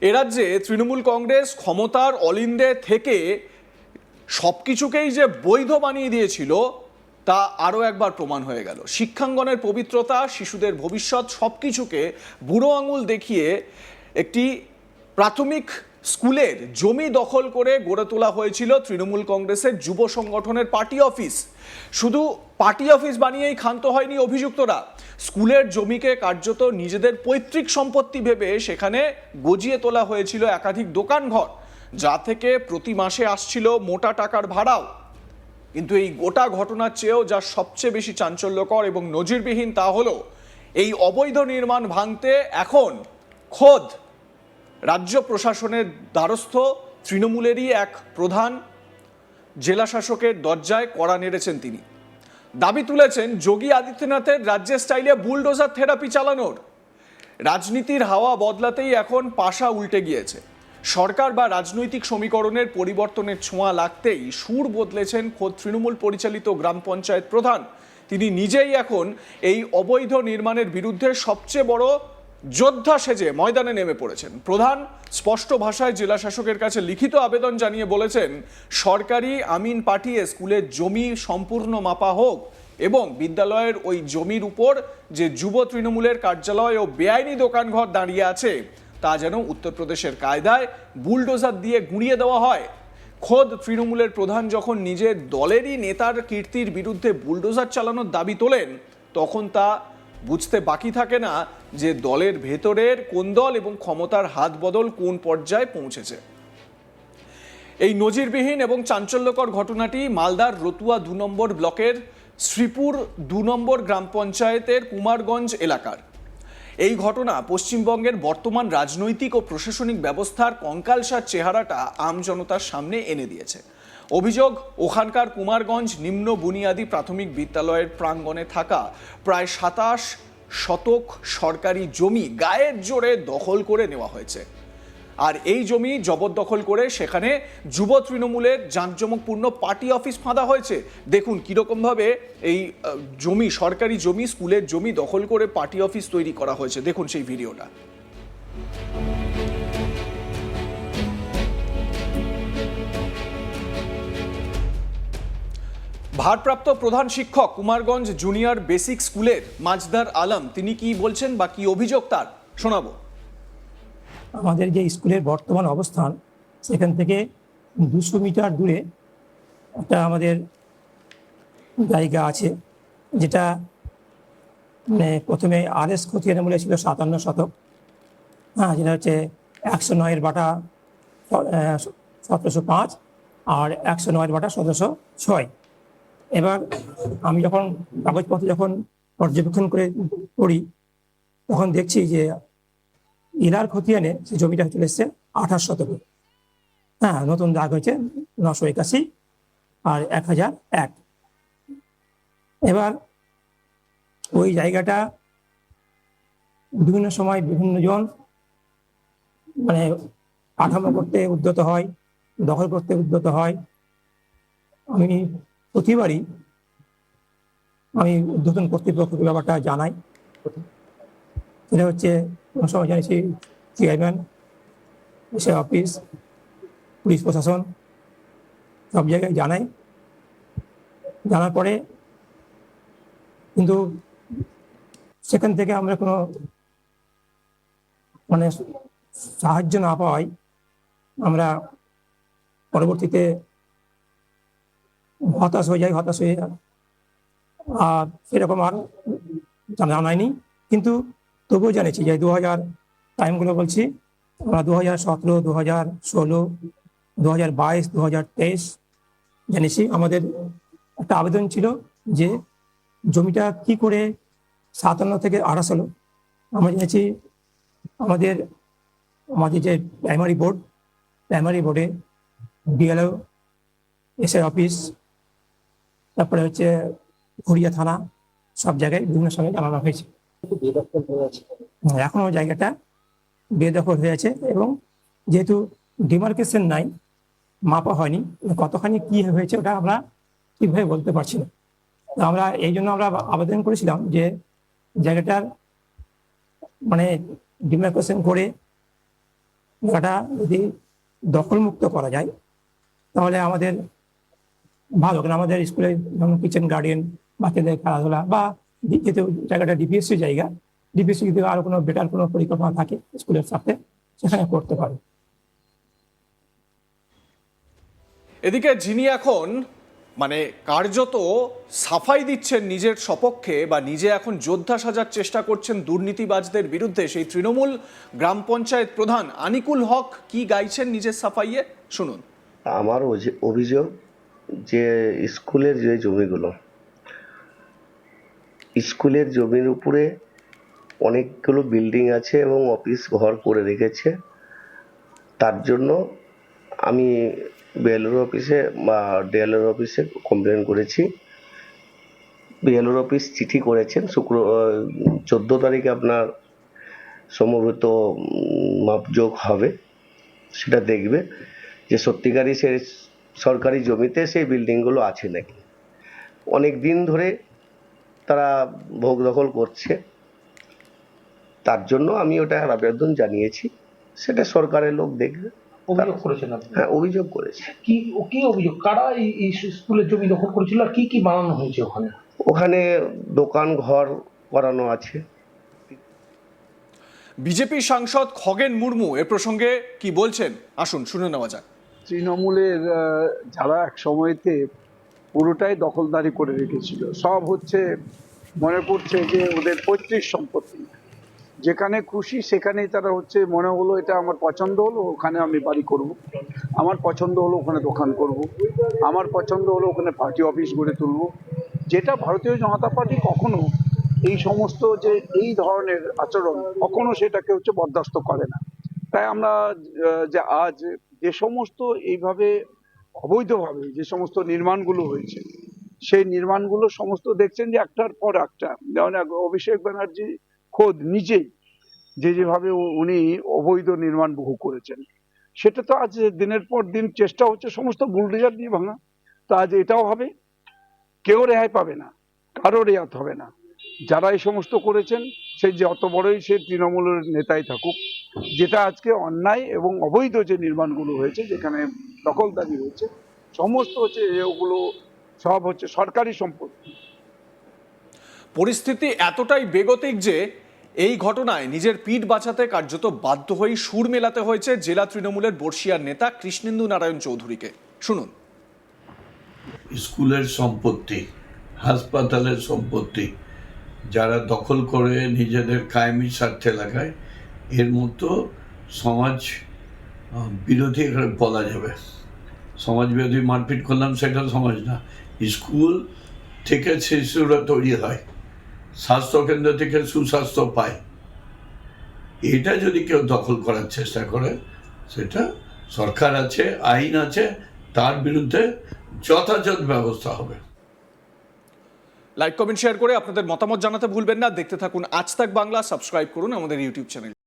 এ রাজ্যে তৃণমূল কংগ্রেস ক্ষমতার অলিন্দে থেকে সবকিছুকেই যে বৈধ বানিয়ে দিয়েছিল তা আরও একবার প্রমাণ হয়ে গেল। শিক্ষাঙ্গনের পবিত্রতা, শিশুদের ভবিষ্যৎ সবকিছুকে বুড়ো আঙুল দেখিয়ে একটি প্রাথমিক স্কুলের জমি দখল করে গড়ে তোলা হয়েছিল তৃণমূল কংগ্রেসের যুব সংগঠনের পার্টি অফিস। শুধু পার্টি অফিস বানিয়েই ক্ষান্ত হয়নি অভিযুক্তরা, স্কুলের জমিকে কার্যত নিজেদের পৈতৃক সম্পত্তি ভেবে সেখানে গজিয়ে তোলা হয়েছিল একাধিক দোকানঘর, যা থেকে প্রতি মাসে আসছিল মোটা টাকার ভাড়াও। কিন্তু এই গোটা ঘটনার চেয়েও যা সবচেয়ে বেশি চাঞ্চল্যকর এবং নজিরবিহীন তা হলো এই অবৈধ নির্মাণ ভাঙতে এখন খোদ রাজ্য প্রশাসনের দ্বারস্থ তৃণমূলেরই এক প্রধান জেলা শাসকের দরজায় কড়া নেড়েছেন তিনি। দাবি তুলেছেন যোগী আদিত্যনাথের রাজ্যের স্টাইলে বুলডোজার থেরাপি চালানোর। রাজনীতির হাওয়া বদলাতেই এখন পাশা উল্টে গিয়েছে। সরকার বা রাজনৈতিক সমীকরণের পরিবর্তনের ছোঁয়া লাগতেই সুর বদলেছেন খোদ তৃণমূল পরিচালিত গ্রাম পঞ্চায়েত প্রধান। তিনি নিজেই এখন এই অবৈধ নির্মাণের বিরুদ্ধে সবচেয়ে বড় যোদ্ধা সেজে ময়দানে নেমে পড়েছেন। প্রধান স্পষ্ট ভাষায় জেলা শাসকের কাছে লিখিত আবেদন জানিয়ে বলেছেন, সরকারি আমিন পাঠিয়ে স্কুলের জমি সম্পূর্ণ মাপা হোক এবং বিদ্যালয়ের ওই জমির উপর যে যুব তৃণমূলের কার্যালয় ও বেআইনি দোকানঘর দাঁড়িয়ে আছে তা যেন উত্তরপ্রদেশের কায়দায় বুলডোজার দিয়ে গুঁড়িয়ে দেওয়া হয়। খোদ তৃণমূলের প্রধান যখন নিজের দলেরই নেতার কীর্তির বিরুদ্ধে বুলডোজার চালানোর দাবি তোলেন, তখন তা বুঝতে বাকি থাকে না যে দলের ভেতরের কোন দল এবং ক্ষমতার হাত বদল কোন পর্যায়ে পৌঁছেছে। এই নজিরবিহীন এবং চাঞ্চল্যকর ঘটনাটি মালদার রতুয়া ২ নম্বর ব্লকের শ্রীপুর ২ নম্বর গ্রাম পঞ্চায়েতের কুমারগঞ্জ এলাকার। এই ঘটনা পশ্চিমবঙ্গের বর্তমান রাজনৈতিক ও প্রশাসনিক ব্যবস্থার কঙ্কালসার চেহারাটা আমজনতার সামনে এনে দিয়েছে। অভিযোগ, ওখানকার কুমারগঞ্জ নিম্ন বুনিয়াদী প্রাথমিক বিদ্যালয়ের প্রাঙ্গণে থাকা প্রায় ২৭ শতক সরকারি জমি গায়ের জোরে দখল করে নেওয়া হয়েছে। আর এই জমি জবরদখল করে সেখানে যুব তৃণমূলের জাঁকজমকপূর্ণ পার্টি অফিস ফাঁদা হয়েছে। দেখুন কীরকমভাবে এই জমি, সরকারি জমি, স্কুলের জমি দখল করে পার্টি অফিস তৈরি করা হয়েছে। দেখুন সেই ভিডিওটা। ভারপ্রাপ্ত প্রধান শিক্ষক কুমারগঞ্জ জুনিয়র বেসিক স্কুলের মাজদার আলম, তিনি কি বলছেন বা কি অভিযোগ তার শোনাবো। আমাদের যে স্কুলের বর্তমান অবস্থান, সেখান থেকে ২০০ মিটার দূরে একটা আমাদের জায়গা আছে, যেটা মানে প্রথমে RS খতিয়ান বলে ছিল ৫৭ শতক, হ্যাঁ, যেটা হচ্ছে ১০৯-এর বাটা ১৭০৫ আর ১০৯-এর বাটা ১৭০৬। এবার আমি যখন কাগজপত্র যখন পর্যবেক্ষণ করি তখন দেখছি যে ইলার খতিয়ানে সে জমিটা চলে এসছে ২৮ শতকে, হ্যাঁ, নতুন দাগ হয়েছে ৯৮১ আর ১০০১। এবার ওই জায়গাটা বিভিন্ন সময় বিভিন্ন জন মানে কাঠামো করতে উদ্যত হয়, দখল করতে উদ্যত হয়। আমি প্রতিবারই আমি উদ্বোধন কর্তৃপক্ষকে ব্যাপারটা জানাই। সেটা হচ্ছে কোনো সময় জানিয়েছি চেয়ারম্যান, এসে অফিস, পুলিশ প্রশাসন, সব জায়গায় জানাই। জানার পরে কিন্তু সেখান থেকে আমরা কোনো মানে সাহায্য না পাওয়ায় আমরা পরবর্তীতে হতাশ হয়ে আর সেরকম আর জানায়নি। কিন্তু তবুও জানিয়েছি যে ২০০০ টাইমগুলো বলছি, আমরা ২০১৭, ২০১৬, ২০২২, ২০২৩ জানিয়েছি। আমাদের একটা আবেদন ছিল যে জমিটা কি করে ৫৭ থেকে ২৮ হলো। আমরা জেনেছি আমাদের যে প্রাইমারি বোর্ডে BLO, SI অফিস, তারপরে হচ্ছে ঘুরিয়া থানা, সব জায়গায় বিভিন্ন সময় জানানো হয়েছে। এখনো জায়গাটা বেদখল হয়ে আছে এবং যেহেতু ডিমার্কেশন নাই, মাপা হয়নি, কতখানি কি হয়েছে ওটা আমরা ঠিকভাবে বলতে পারছি না। আমরা এই জন্য আমরা আবেদন করেছিলাম যে জায়গাটার মানে ডিমার্কেশন করে জায়গাটা যদি দখলমুক্ত করা যায় তাহলে আমাদের ভালো, কারণ আমাদের স্কুলে যেমন কিচেন গার্ডেন, বাচ্চাদের খেলাধুলা বা যেহেতু জায়গাটা ডিপিএসসি জায়গা, ডিপিএসসি যদি আরো কোনো বেটার কোনো পরিকল্পনা থাকে স্কুলের সাথে সেখানে করতে পারে। এদিকে যিনি এখন মানে কার্যত সাফাই দিচ্ছেন নিজের সপক্ষে বা নিজে এখন যোদ্ধা সাজার চেষ্টা করছেন দুর্নীতিবাজদের বিরুদ্ধে, সেই তৃণমূল গ্রাম পঞ্চায়েত প্রধান আনিকুল হক কি গাইছেন নিজের সাফাইয়ে, শুনুন। আমার অভিযোগ যে স্কুলের যে জমিগুলো, স্কুলের জমির উপরে অনেকগুলো বিল্ডিং আছে এবং অফিস ঘর করে রেখেছে। তার জন্য আমি বিএলওর অফিসে বা ডিএলওর অফিসে কমপ্লেন করেছি। বিএলওর অফিস চিঠি করেছেন 14 তারিখে আপনার সম্ভবত মাপযোগ হবে, সেটা দেখবে যে সত্যিকারই সে সরকারি জমিতে সেই বিল্ডিংগুলো আছে নাকি। অনেক দিন ধরে তারা ভোগ দখল করছে, তার জন্য আমি ওটা আবেদন জানিয়েছি, সেটা সরকারের লোক দেখবে। অভিযোগ করেছেন আপনি? হ্যাঁ, অভিযোগ করেছে। কি অভিযোগ? কারা এই স্কুলের জমি দখল করেছিল আর কি কি বানানো হয়েছে ওখানে? ওখানে দোকান ঘর করানো আছে। বিজেপি সাংসদ খগেন মুর্মু এ প্রসঙ্গে কি বলছেন আসুন শুনে নেওয়া যাক। তৃণমূলের যারা এক সময়তে পুরোটাই দখলদারি করে রেখেছিল, সব হচ্ছে মনে পড়ছে যে ওদের পৈতৃক সম্পত্তি, যেখানে খুশি সেখানেই তারা হচ্ছে মনে হলো এটা আমার পছন্দ হলো ওখানে আমি বাড়ি করব, আমার পছন্দ হলো ওখানে দোকান করব, আমার পছন্দ হলো ওখানে পার্টি অফিস গড়ে তুলব। যেটা ভারতীয় জনতা পার্টি কখনো এই সমস্ত যে এই ধরনের আচরণ কখনো সেটাকে হচ্ছে বরদাস্ত করে না। তাই আমরা যে আজ যে সমস্ত এইভাবে অবৈধভাবে যে সমস্ত নির্মাণগুলো হয়েছে, সেই নির্মাণগুলো সমস্ত দেখছেন যে একটার পর একটা, যেমন অভিষেক ব্যানার্জি খোদ নিজেই যেভাবে উনি অবৈধ নির্মাণ বহু করেছেন, সেটা তো আজ দিনের পর দিন চেষ্টা হচ্ছে সমস্ত বুলডোজার দিয়ে ভাঙা। তো আজ এটাও হবে, কেউ রেহাই পাবে না, কারো রেহাত হবে না। যারা এই সমস্ত করেছেন সে যত বড়ই সে তৃণমূলের নেতাই থাকুক, যেটা আজকে অন্যায় এবং অবৈধ যে নির্মাণগুলো হয়েছে, যেখানে দখলদারি হয়েছে, সমস্ত হচ্ছে ওগুলো সব হচ্ছে সরকারি সম্পত্তি। পরিস্থিতি এতটাই বেগতিক যে এই ঘটনায় নিজের পিঠ বাঁচাতে কার্যত বাধ্য হয়ে সুর মেলাতে হয়েছে জেলা তৃণমূলের বর্ষিয়ার নেতা কৃষ্ণেন্দু নারায়ণ চৌধুরীকে, শুনুন। স্কুলের সম্পত্তি, হাসপাতালের সম্পত্তি যারা দখল করে নিজেদের কায়েমি স্বার্থে লাগায়, এর মতো সমাজ বিরোধী বলা যাবে। সমাজ বিরোধী মারপিট করলাম সেটা সমাজ না। স্কুল থেকে শিশুরা তৈরি হয়, স্বাস্থ্যকেন্দ্র থেকে সুস্বাস্থ্য পায়। এটা যদি কেউ দখল করার চেষ্টা করে, সেটা সরকার আছে, আইন আছে, তার বিরুদ্ধে যথাযথ ব্যবস্থা হবে। লাইক কমেন্ট শেয়ার করে আপনাদের মতামত জানাতে ভুলবেন না। দেখতে থাকুন আজ তাক বাংলা, সাবস্ক্রাইব করুন আমাদের ইউটিউব চ্যানেল।